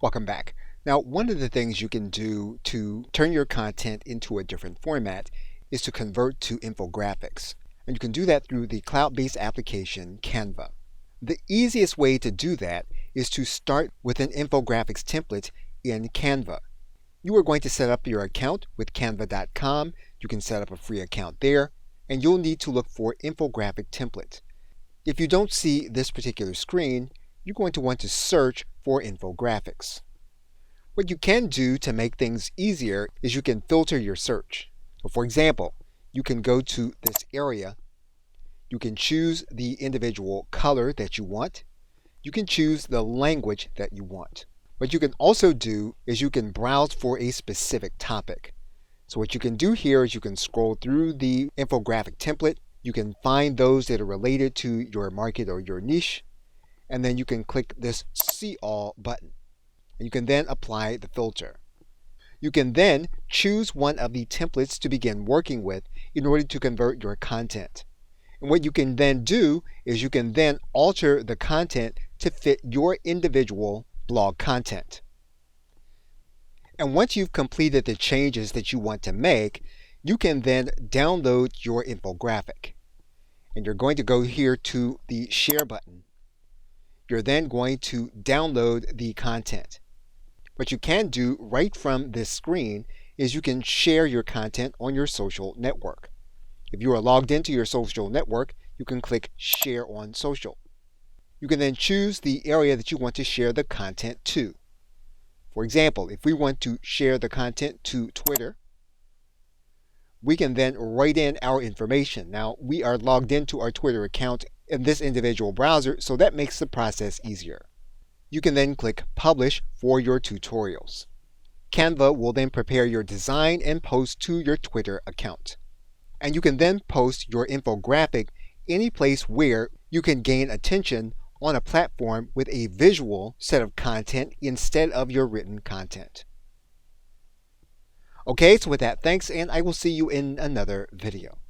Welcome back. Now, one of the things you can do to turn your content into a different format is to convert to infographics. And you can do that through the cloud-based application Canva. The easiest way to do that is to start with an infographics template in Canva. You are going to set up your account with canva.com. You can set up a free account there, and you'll need to look for infographic template. If you don't see this particular screen, you're going to want to search for infographics. What you can do to make things easier is you can filter your search. So for example, you can go to this area. You can choose the individual color that you want. You can choose the language that you want. What you can also do is you can browse for a specific topic. So what you can do here is you can scroll through the infographic template. You can find those that are related to your market or your niche, and then you can click this See All button. And you can then apply the filter. You can then choose one of the templates to begin working with in order to convert your content. And what you can then do is you can then alter the content to fit your individual blog content. And once you've completed the changes that you want to make, you can then download your infographic. And you're going to go here to the Share button. You're then going to download the content. What you can do right from this screen is you can share your content on your social network. If you are logged into your social network, you can click Share on Social. You can then choose the area that you want to share the content to. For example, if we want to share the content to Twitter, we can then write in our information. Now, we are logged into our Twitter account in this individual browser, so that makes the process easier. You can then click Publish for your tutorials. Canva will then prepare your design and post to your Twitter account. And you can then post your infographic any place where you can gain attention on a platform with a visual set of content instead of your written content. Okay, so with that, thanks, and I will see you in another video.